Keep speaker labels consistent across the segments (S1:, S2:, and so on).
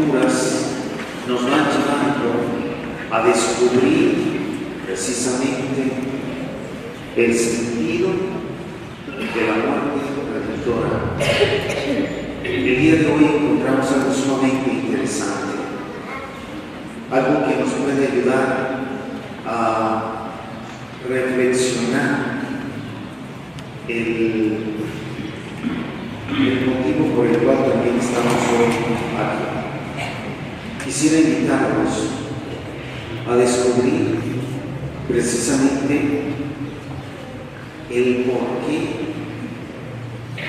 S1: Escrituras nos van llevando a descubrir precisamente el sentido de la muerte redentora. El día de hoy encontramos algo sumamente interesante, algo que nos puede ayudar a reflexionar el motivo por el cual también estamos hoy aquí. Quisiera invitarlos a descubrir precisamente el por qué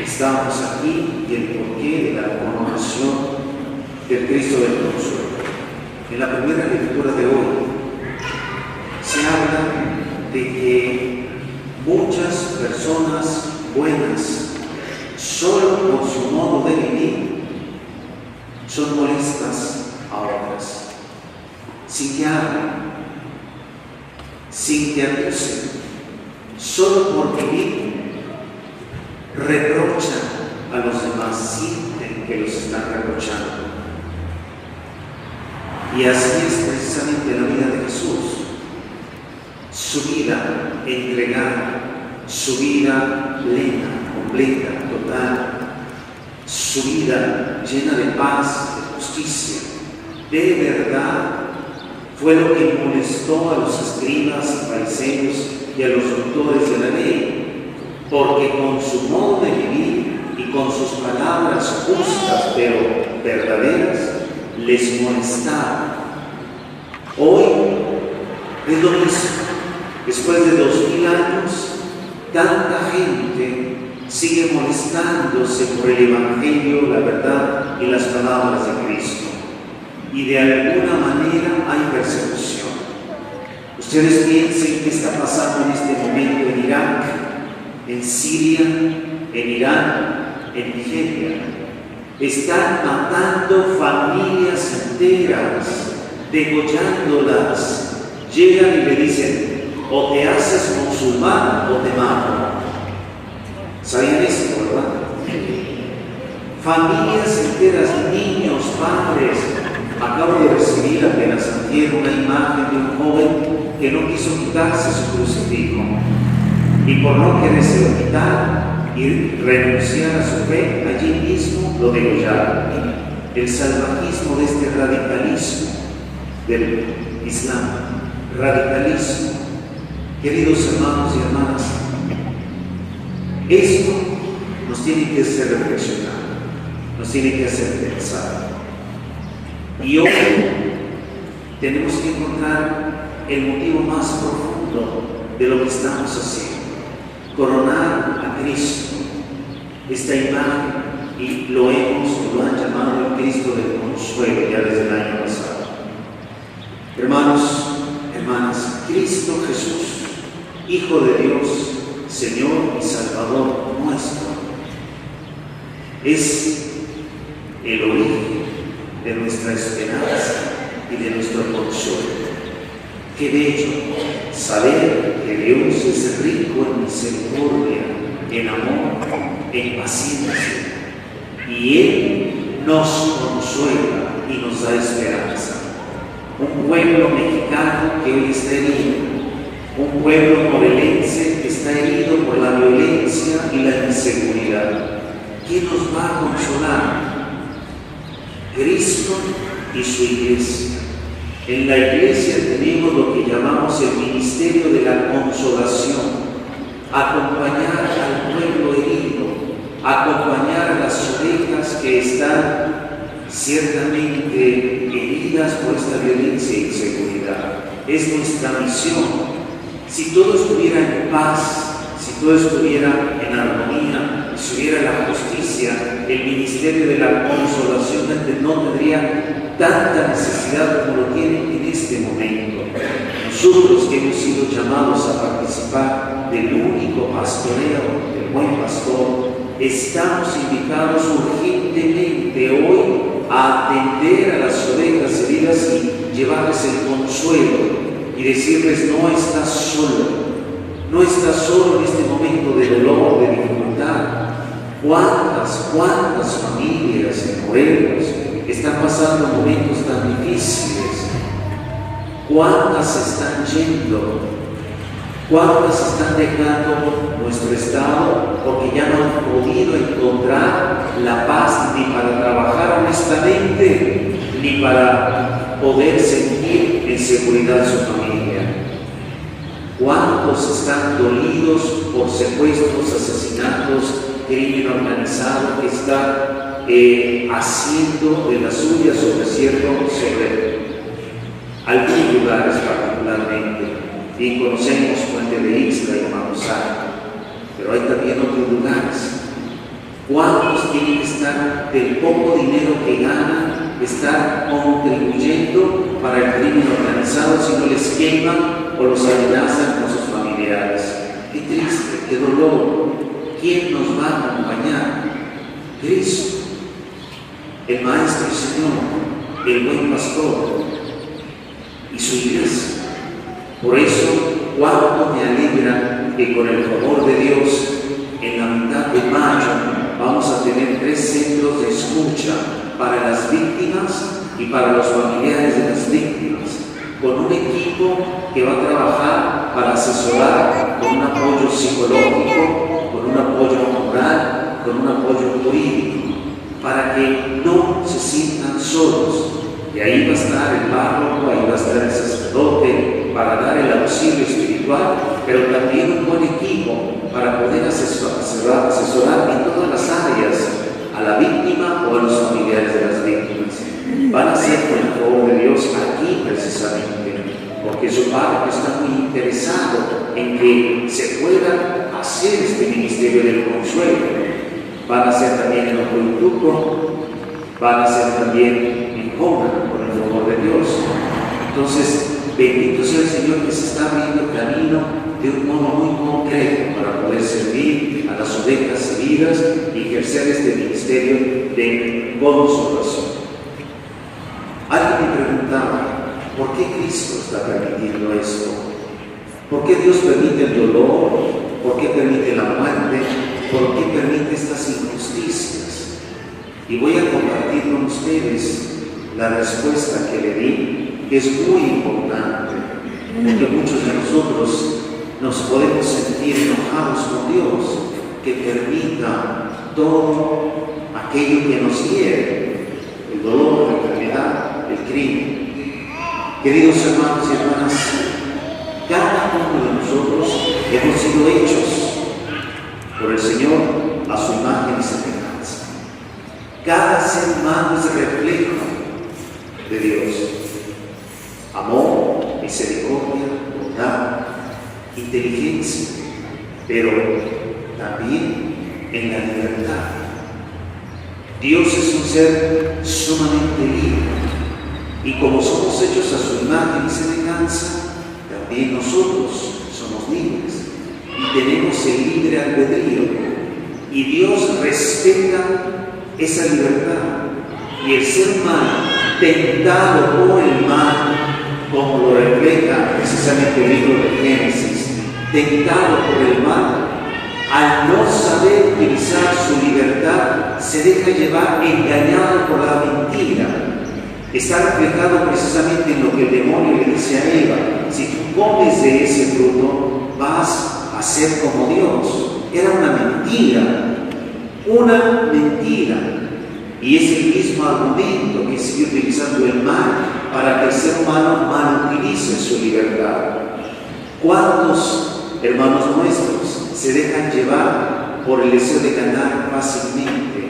S1: estamos aquí y el porqué de la coronación del Cristo del Consuelo. En la primera lectura de hoy se habla de que muchas personas buenas, solo por su modo de vivir, son molestas a otras, sin que hablen, sin que acusen, solo por vivir reprochan a los demás, sienten que los están reprochando. Y así es precisamente la vida de Jesús, su vida entregada, su vida plena, completa, total, su vida llena de paz, de justicia, de verdad, fue lo que molestó a los escribas, fariseos y a los doctores de la ley, porque con su modo de vivir y con sus palabras justas pero verdaderas, les molestaba. Hoy es lo mismo. Después de 2000 años, tanta gente sigue molestándose por el Evangelio, la verdad y las palabras de Cristo. Y de alguna manera hay persecución. Ustedes piensen qué está pasando en este momento en Irak, en Siria, en Irán, en Nigeria. Están matando familias enteras, degollándolas. Llegan y le dicen: o te haces musulmán o te mato. ¿Sabían esto, verdad? Familias enteras, niños, padres. Acabo de recibir apenas antier una imagen de un joven que no quiso quitarse su crucifijo, y por no querérselo quitar y renunciar a su fe, allí mismo lo degollaron. El salvajismo de este radicalismo del Islam, radicalismo. Queridos hermanos y hermanas, esto nos tiene que hacer reflexionar, nos tiene que hacer pensar. Y hoy tenemos que encontrar el motivo más profundo de lo que estamos haciendo: coronar a Cristo, esta imagen, y lo han llamado el Cristo del Consuelo ya desde el año pasado. Hermanos, hermanas, Cristo Jesús, Hijo de Dios, Señor y Salvador nuestro, es el origen de nuestra esperanza y de nuestro consuelo. Qué bello saber que Dios es rico en misericordia, en amor, en paciencia, y Él nos consuela y nos da esperanza. Un pueblo mexicano que hoy está herido, un pueblo morelense que está herido por la violencia y la inseguridad. ¿Quién nos va a consolar? Cristo y su iglesia. En la iglesia tenemos lo que llamamos el ministerio de la consolación: acompañar al pueblo herido, acompañar a las ovejas que están ciertamente heridas por esta violencia e inseguridad. Es nuestra misión. Si todo estuviera en paz, si todo estuviera en armonía, si hubiera la justicia, el ministerio de la consolación no tendría tanta necesidad como lo tiene en este momento. Nosotros que hemos sido llamados a participar del único pastoreo, del buen pastor, estamos invitados urgentemente hoy a atender a las ovejas heridas y llevarles el consuelo y decirles: no estás solo, no estás solo en este momento de dolor, de dificultad. ¿Cuántas familias en Morelos, están pasando momentos tan difíciles. ¿Cuántas están yendo? ¿Cuántas están dejando nuestro estado porque ya no han podido encontrar la paz ni para trabajar honestamente, ni para poder sentir en seguridad su familia? ¿Cuántos están dolidos por secuestros, asesinatos, crimen organizado que está haciendo de las suyas sobre algunos lugares particularmente? Y conocemos Puente de Ixtla y Maussan, pero hay también otros lugares. ¿Cuántos tienen que estar del poco dinero que ganan, estar contribuyendo para el crimen organizado si no les queman o los amenazan con sus familiares? Qué triste, qué dolor. ¿Quién nos va a acompañar? Cristo, el Maestro y Señor, el buen pastor y su iglesia. Por eso, cuánto me alegra que con el favor de Dios, en la mitad de mayo, vamos a tener 3 centros de escucha para las víctimas y para los familiares de las víctimas, con un equipo que va a trabajar para asesorar con un apoyo psicológico, con un apoyo moral, con un apoyo jurídico, para que no se sientan solos. Y ahí va a estar el párroco, ahí va a estar el sacerdote, para dar el auxilio espiritual, pero también un buen equipo para poder asesorar en todas las áreas a la víctima o a los familiares de las víctimas. Van a ser con el favor de Dios aquí precisamente, porque su párroco está muy interesado en que se pueda hacer este ministerio del consuelo. Van a ser también en Ocoituco, van a ser también en Jona, con el favor de Dios. Entonces, bendito sea el Señor que se está abriendo camino de un modo muy concreto para poder servir a las ovejas heridas y ejercer este ministerio de consolación. Alguien me preguntaba, ¿por qué Cristo está permitiendo esto? ¿Por qué Dios permite el dolor? ¿Por qué permite la muerte? ¿Por qué permite estas injusticias? Y voy a compartir con ustedes la respuesta que le di, que es muy importante, porque muchos de nosotros nos podemos sentir enojados con Dios, que permita todo aquello que nos hiere, el dolor, la enfermedad, el crimen. Queridos hermanos y hermanas, cada uno de nosotros hemos sido hechos por el Señor a su imagen y semejanza. Cada ser humano es reflejo de Dios. Amor, misericordia, bondad, inteligencia, pero también en la libertad. Dios es un ser sumamente libre, y como somos hechos a su imagen y semejanza, también nosotros somos libres y tenemos el libre albedrío, y Dios respeta esa libertad. Y el ser humano, tentado por el mal, como lo refleja precisamente el libro de Génesis, tentado por el mal, al no saber utilizar su libertad, se deja llevar engañado por la mentira. Está reflejado precisamente en lo que el demonio le dice a Eva: si tú comes de ese fruto, vas a ser como Dios. Era una mentira, una mentira. Y es el mismo argumento que sigue utilizando el mal para que el ser humano mal utilice su libertad. ¿Cuántos hermanos nuestros se dejan llevar por el deseo de ganar fácilmente,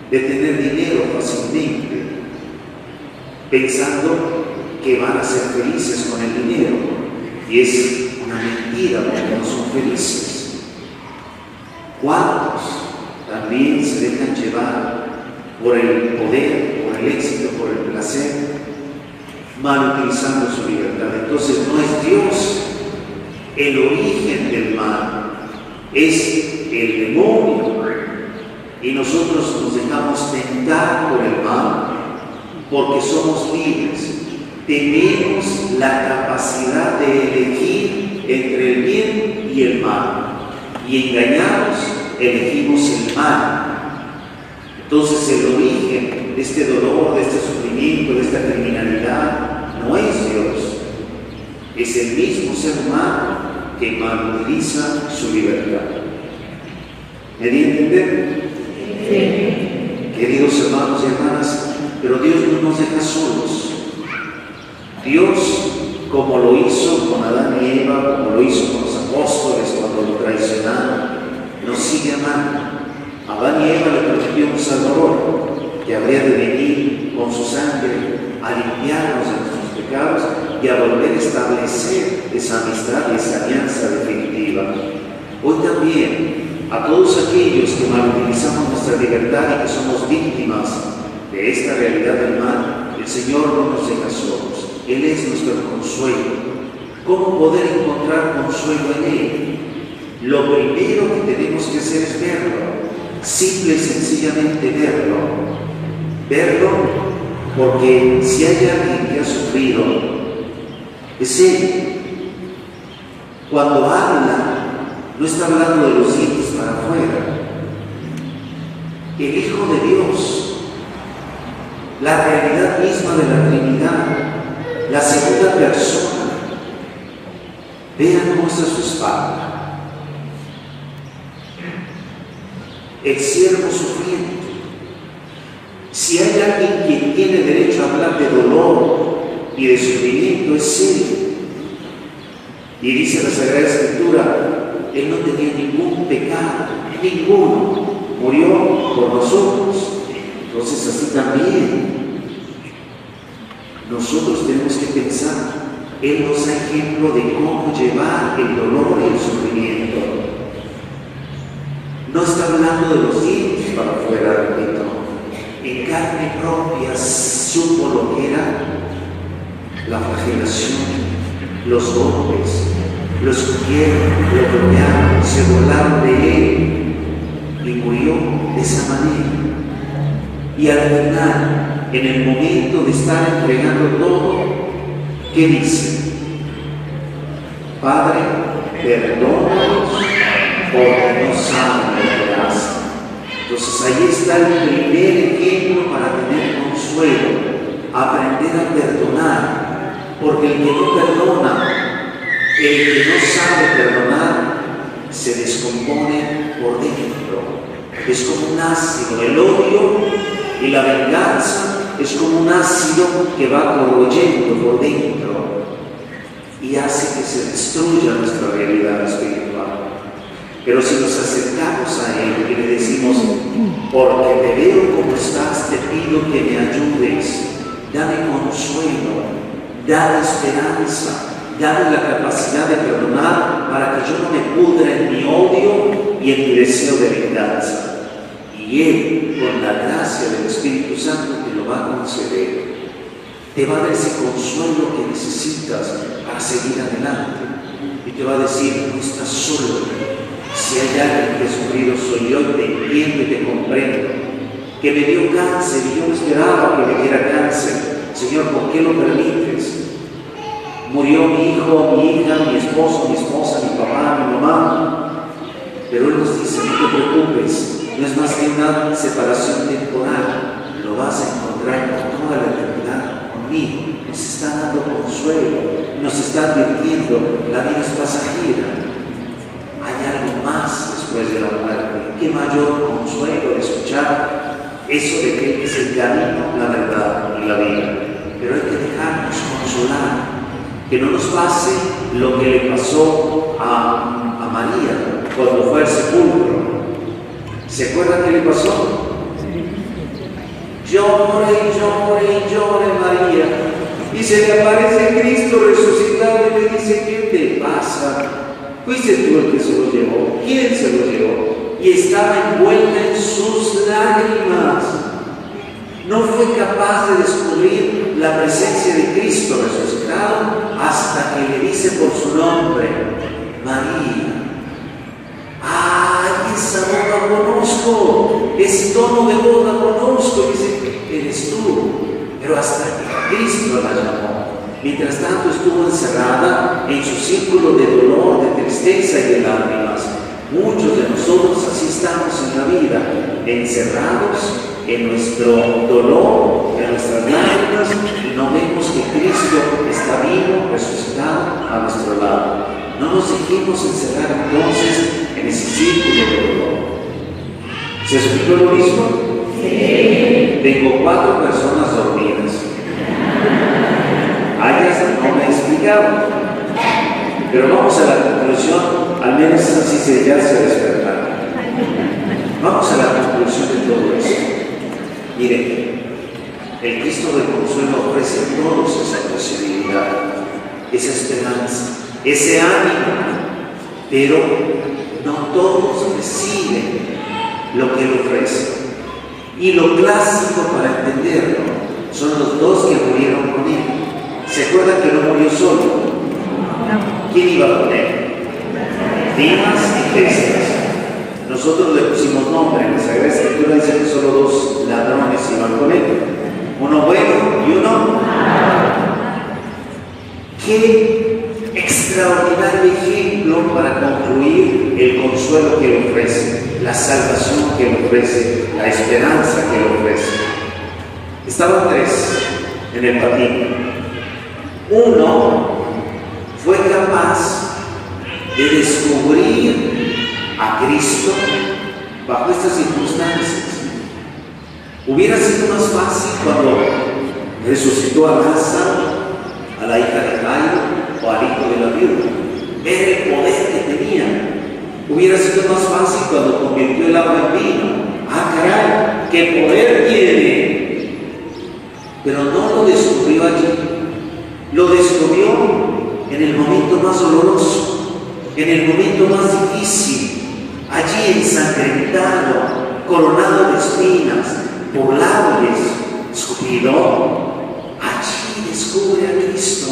S1: de tener dinero fácilmente, pensando que van a ser felices con el dinero? Y es una mentira, porque no son felices. ¿Cuántos también se dejan llevar por el poder, por el éxito, por el placer, mal utilizando su libertad? Entonces no es Dios el origen del mal, es el demonio, y nosotros nos dejamos tentar por el mal porque somos libres. Tenemos la capacidad de elegir entre el bien y el mal, y engañados elegimos el mal. Entonces el origen de este dolor, de este sufrimiento, de esta criminalidad, no es Dios. Es el mismo ser humano que malutiliza su libertad. ¿Me di a entender? Sí. Queridos hermanos y hermanas, pero Dios no nos deja solos. Dios, como lo hizo con Adán y Eva, como lo hizo con los apóstoles cuando lo traicionaron, nos sigue amando. Adán y Eva le prometió un Salvador que habría de venir con su sangre a limpiarnos de nuestros pecados y a volver a establecer esa amistad y esa alianza definitiva. Hoy también, a todos aquellos que malutilizamos nuestra libertad y que somos víctimas de esta realidad del mal, el Señor no nos deja solos. Él es nuestro consuelo. ¿Cómo poder encontrar consuelo en Él? Lo primero que tenemos que hacer es verlo, simple y sencillamente verlo. Verlo porque si hay alguien que ha sufrido, es Él. Cuando habla, no está hablando de los dientes para afuera. El Hijo de Dios, la realidad misma de la Trinidad, la segunda persona. Vean cómo está su espalda. El siervo sufriente. Si hay alguien que tiene derecho a hablar de dolor y de sufrimiento, es Él. Y dice la Sagrada Escritura, Él no tenía ningún pecado, ninguno. Murió por nosotros. Entonces así también nosotros tenemos que pensar. Él nos da ejemplo de cómo llevar el dolor y el sufrimiento. No está hablando de los dientes para afuera, repito. En carne propia supo lo que era la flagelación, los golpes, lo escupieron, lo golpearon, se burlaron de Él y murió de esa manera. Y al final, en el momento de estar entregando todo, ¿qué dice? Padre, perdónanos porque no saben lo que hacen. Entonces ahí está el primer ejemplo para tener consuelo, aprender a perdonar, porque el que no perdona, el que no sabe perdonar, se descompone por dentro. Es como un ácido, el odio y la venganza es como un ácido que va corroyendo por dentro y hace que se destruya nuestra realidad espiritual. Pero si nos acercamos a Él y le decimos, porque te veo como estás, te pido que me ayudes, dame consuelo, dame esperanza, dame la capacidad de perdonar para que yo no me pudra en mi odio y en mi deseo de venganza. Y Él, con la gracia del Espíritu Santo, te lo va a conceder. Te va a dar ese consuelo que necesitas para seguir adelante. Y te va a decir, no estás solo. Si hay alguien que ha sufrido, soy yo, te entiendo y te comprendo. Que me dio cáncer y yo no esperaba que me diera cáncer. Señor, ¿por qué lo permites? Murió mi hijo, mi hija, mi esposo, mi esposa, mi papá, mi mamá. Pero Él nos dice, no te preocupes. No es más que una separación temporal. Lo vas a encontrar por toda la eternidad conmigo. Nos está dando consuelo, nos está advirtiendo, la vida es pasajera. Hay algo más después de la muerte. Qué mayor consuelo de escuchar eso de que Él es el camino, la verdad y la vida. Pero hay que dejarnos consolar. Que no nos pase lo que le pasó a María cuando fue al sepulcro. ¿Se acuerdan qué le pasó? Llore, llore, llore María. Y se le aparece Cristo resucitado y le dice, ¿qué te pasa? ¿Fuiste tú el que se lo llevó? ¿Quién se lo llevó? Y estaba envuelta en sus lágrimas. No fue capaz de descubrir la presencia de Cristo resucitado hasta que le dice por su nombre, María. ¡Ay, esa voz la conozco! Ese tono de voz la conozco. Dice, eres tú. Pero hasta que Cristo la llamó. Mientras tanto estuvo encerrada en su círculo de dolor, de tristeza y de lágrimas. Muchos de nosotros así estamos en la vida, encerrados en nuestro dolor, en nuestras lágrimas, no vemos que Cristo está vivo, resucitado a nuestro lado. No nos dejemos encerrar entonces en ese círculo de dolor. ¿Se explicó lo mismo? Sí. Tengo 4 personas dormidas. Hayas no me he explicado. Pero vamos a la conclusión, al menos así ya se despertaron. Vamos a la conclusión de todo eso. Miren, el Cristo del Consuelo ofrece a todos esa posibilidad, esa esperanza, ese ánimo, pero no todos reciben lo que Él ofrece. Y lo clásico para entenderlo son los 2 que murieron con Él. ¿Se acuerdan que no murió solo? ¿Quién iba con Él? Dimas y Gestas. Nosotros le pusimos nombre. En la Sagrada Escritura dice que solo 2 ladrones iban con Él. Uno bueno y uno malo. Qué extraordinario ejemplo para concluir el consuelo que Él ofrece, la salvación que Él ofrece, la esperanza que Él ofrece. Estaban 3 en el patín. Uno fue capaz de descubrir a Cristo bajo estas circunstancias. Hubiera sido más fácil cuando resucitó a Lázaro, a la hija de Jairo o al hijo de la viuda, ver el poder que tenía. Hubiera sido más fácil cuando convirtió el agua en vino. ¡Ah, caray! ¡Qué poder tiene! Pero no lo descubrió allí. Lo descubrió en el momento más doloroso, en el momento más difícil, allí ensangrentado, coronado de espinas, burlándoles, escupido. Allí descubre a Cristo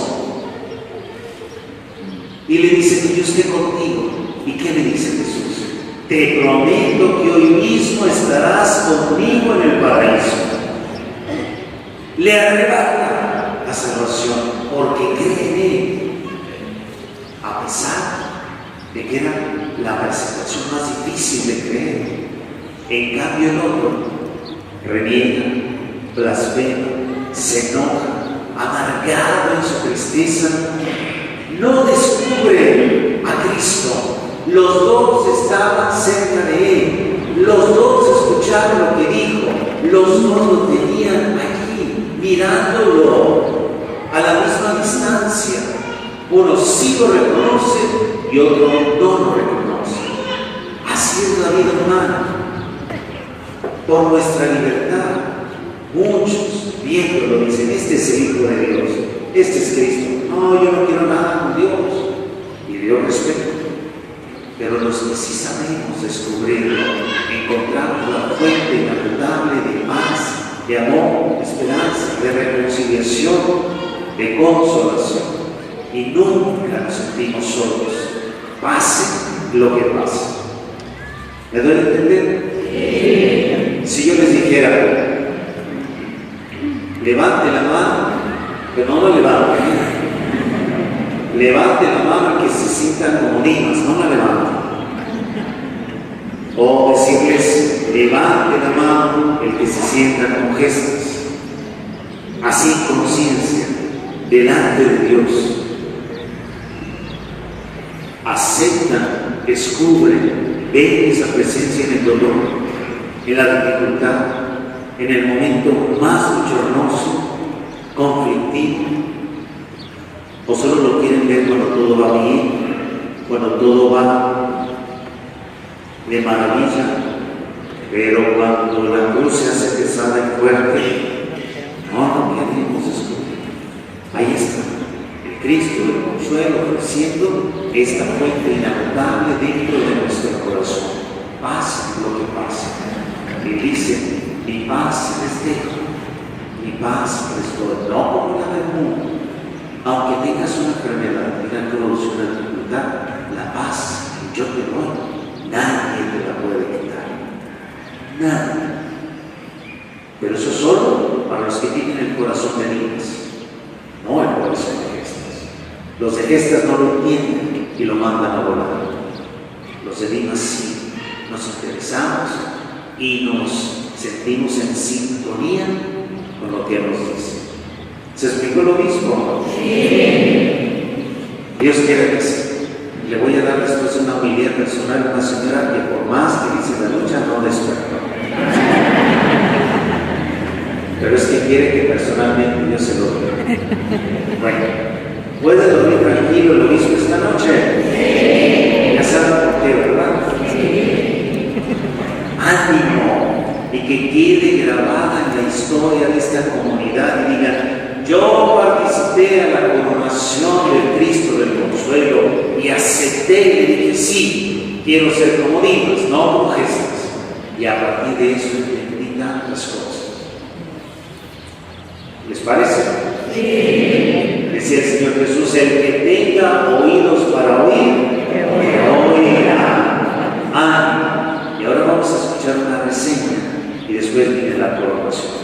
S1: y le dice que yo esté contigo. ¿Y qué le dice Jesús? Te prometo que hoy mismo estarás conmigo en el paraíso. Le arrebata la salvación porque cree en Él, a pesar de que era la presentación más difícil de creer. En cambio el otro reniega, blasfema, se enoja, amargado en su tristeza, no descubre a Cristo. Los 2 estaban cerca de Él, los 2 escucharon lo que dijo, los 2 lo tenían allí, mirándolo a la misma distancia. Uno sí lo reconoce y otro no lo reconoce. Así es la vida humana. Por nuestra libertad, muchos viéndolo dicen: este es el Hijo de Dios, este es Cristo. No, yo no quiero nada con Dios. Y Dios respeta. Pero los que sí sabemos descubrirlo, encontramos la fuente inagotable de paz, de amor, de esperanza, de reconciliación, de consolación. Y nunca nos sentimos solos, pase lo que pase. ¿Me doy a entender? Sí. Si yo les dijera, levante la mano, pero no la levante. Levante la mano que se sientan como niños, no la levante. O decirles, levante la mano el que se sienta con gestos. Así conciencia, delante de Dios. Aceptan, descubren, ven esa presencia en el dolor, en la dificultad, en el momento más bochornoso, conflictivo. O solo lo quieren ver cuando todo va bien, cuando todo va de maravilla, pero cuando la cruz se hace pesada y fuerte, no queremos descubrir. Ahí está el Cristo del Consuelo ofreciendo esta fuente inagotable dentro de nuestro corazón. Pase lo que pase. Y dice: mi paz les dejo, mi paz les doy, no como la del mundo. Aunque tengas una enfermedad, una cruz, una dificultad, la paz que yo te doy, nadie te la puede quitar. Nadie. Pero eso solo para los que tienen el corazón de Dimas, no el corazón de Gestas. Los de Gestas no lo entienden y lo mandan a volar. Los de Dimas sí, nos interesamos y nos sentimos en sintonía con lo que nos dice. ¿Se explicó lo mismo? Sí. Dios quiere que sí. Le voy a dar después una homilía personal a una señora que por más que dice la lucha no despertó. Pero es que quiere que personalmente yo se lo diga. Bueno, ¿puede dormir tranquilo el obispo esta noche? Sí. Ya saben por qué, ¿verdad? Sí. Ánimo, y que quede grabada en la historia de esta comunidad y digan: yo participé a la coronación del Cristo del Consuelo y acepté y le dije: sí, quiero ser como Dimas, no como gestas. Y a partir de eso entendí tantas cosas. ¿Les parece? Sí. Decía el Señor Jesús: el que tenga oídos para oír, que oirá. Y ahora vamos a escuchar una reseña y después viene la coronación.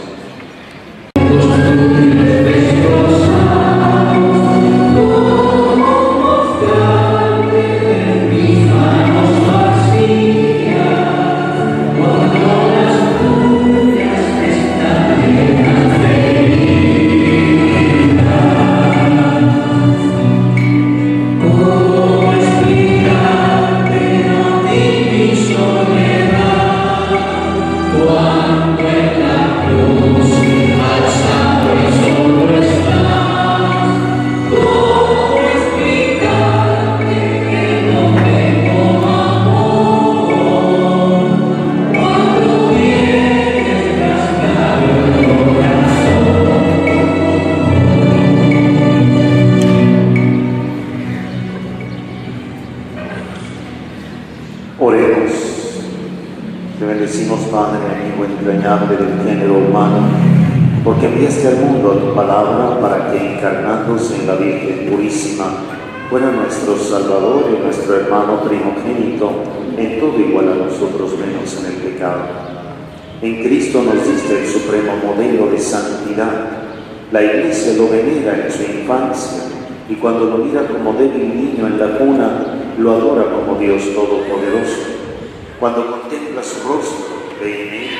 S1: Oremos. Te bendecimos, Padre, amigo entrañable del género humano, porque enviaste al mundo a tu palabra para que, encarnándose en la Virgen Purísima, fuera nuestro Salvador y nuestro hermano primogénito, en todo igual a nosotros menos en el pecado. En Cristo nos diste el supremo modelo de santidad. La Iglesia lo venera en su infancia y cuando lo mira como débil niño en la cuna, lo adora como Dios Todopoderoso. Cuando contempla su rostro, ve en él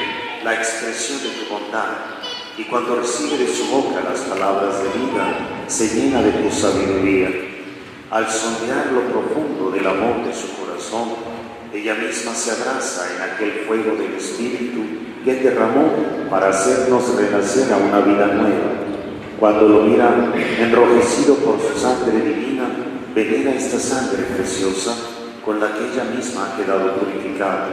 S1: la expresión de tu bondad, y cuando recibe de su boca las palabras de vida, se llena de tu sabiduría. Al sondear lo profundo del amor de su corazón, ella misma se abraza en aquel fuego del Espíritu que derramó para hacernos renacer a una vida nueva. Cuando lo mira enrojecido por su sangre divina, venera esta sangre preciosa con la que ella misma ha quedado purificada,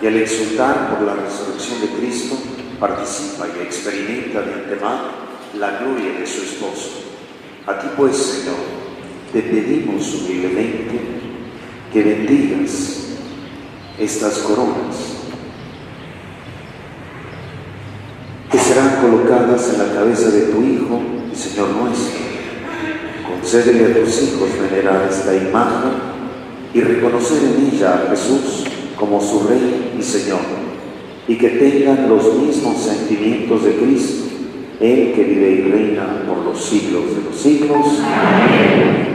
S1: y al exultar por la resurrección de Cristo, participa y experimenta de antemano la gloria de su esposo. A ti pues, Señor, te pedimos humildemente que bendigas estas coronas que serán colocadas en la cabeza de tu Hijo y Señor nuestro. Concédele a tus hijos venerar esta imagen y reconocer en ella a Jesús como su Rey y Señor, y que tengan los mismos sentimientos de Cristo, Él que vive y reina por los siglos de los siglos. Amén.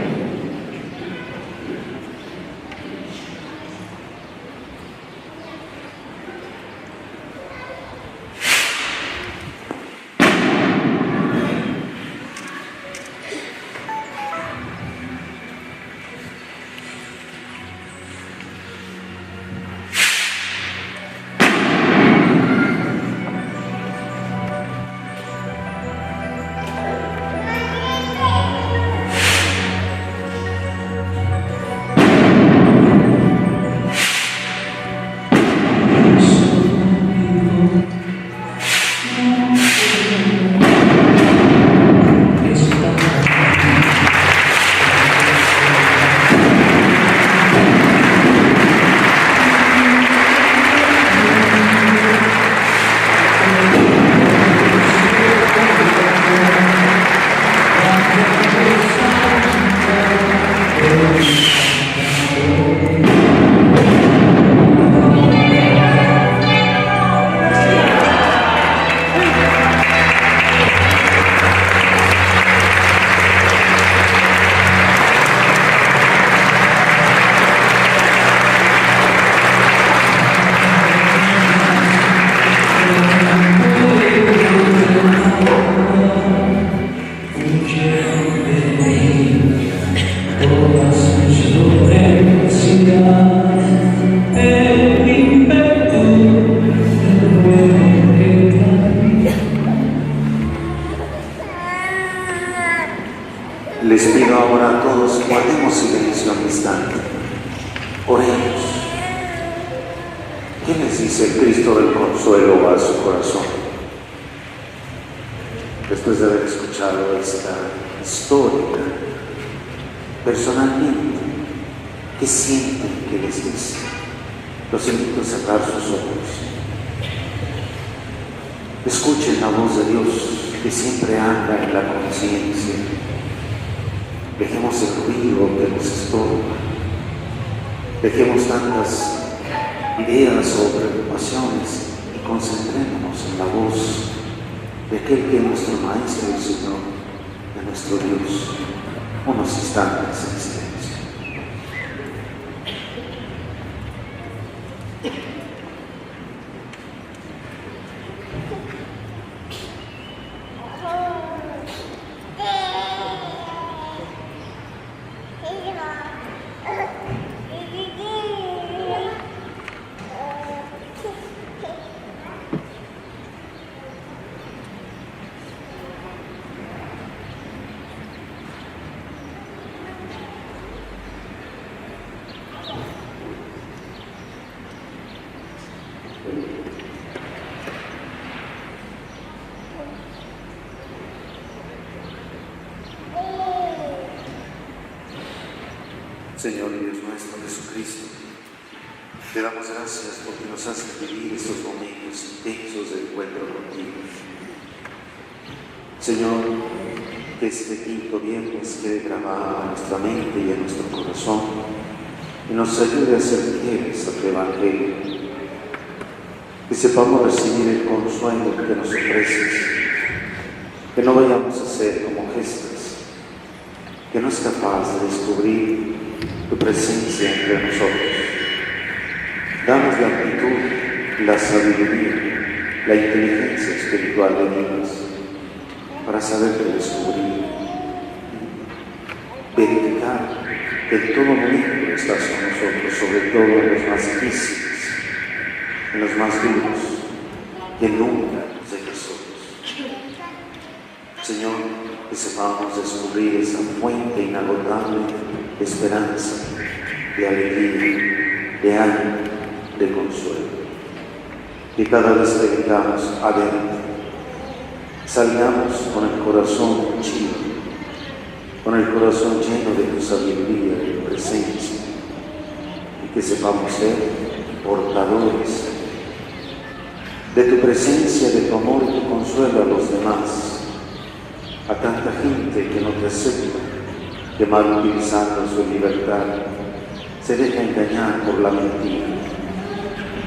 S1: dice el Cristo del Consuelo a su corazón. Después de haber escuchado esta historia, personalmente, ¿qué sienten que les dice? Los invito a cerrar sus ojos. Escuchen la voz de Dios que siempre anda en la conciencia. Dejemos el ruido que nos estorba. Dejemos tantas ideas o preocupaciones y concentrémonos en la voz de aquel que es nuestro Maestro y Señor, de nuestro Dios. Unos instantes en silencio. Señor y Dios nuestro Jesucristo, te damos gracias porque nos haces vivir estos momentos intensos de encuentro contigo. Señor, que este quinto viernes quede grabado en nuestra mente y en nuestro corazón y nos ayude a ser fieles a tu Evangelio. Que sepamos recibir el consuelo que nos ofreces, que no vayamos a ser como gestas, que no es capaz de descubrir tu presencia entre nosotros. Danos la amplitud, la sabiduría, la inteligencia espiritual de Dios para saber descubrir, verificar que en todo momento estás con nosotros, sobre todo en los más difíciles, en los más duros, que nunca nos dejes solos. Señor, que sepamos descubrir esa fuente inagotable de esperanza, de alegría, de ánimo, de consuelo. Que cada vez que vengamos adentro, salgamos con el corazón chido, con el corazón lleno de tu sabiduría y tu presencia, y que sepamos ser portadores de tu presencia, de tu amor y tu consuelo a los demás, a tanta gente que no te acepta, que mal utilizando su libertad se deja engañar por la mentira.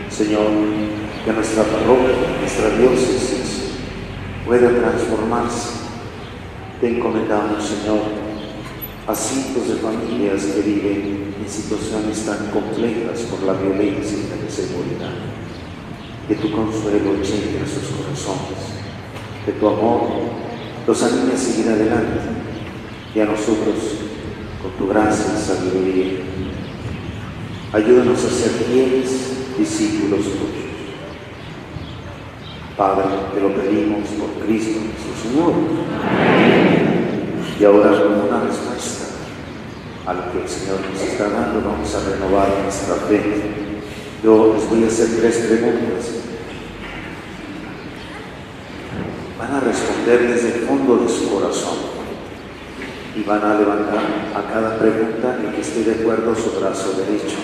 S1: Señor, que nuestra parroquia, nuestra diócesis pueda transformarse. Te encomendamos, Señor, a cientos de familias que viven en situaciones tan complejas por la violencia y la inseguridad. Que tu consuelo llegue a sus corazones, que tu amor los anime a seguir adelante, y a nosotros, con tu gracia y sabiduría, ayúdanos a ser fieles discípulos tuyos. Padre, te lo pedimos por Cristo nuestro Señor. Y ahora, como una respuesta a lo que el Señor nos está dando, vamos a renovar nuestra fe. Yo les voy a hacer 3 preguntas. Van a responder desde el fondo de su corazón y van a levantar a cada pregunta el que esté de acuerdo su brazo derecho.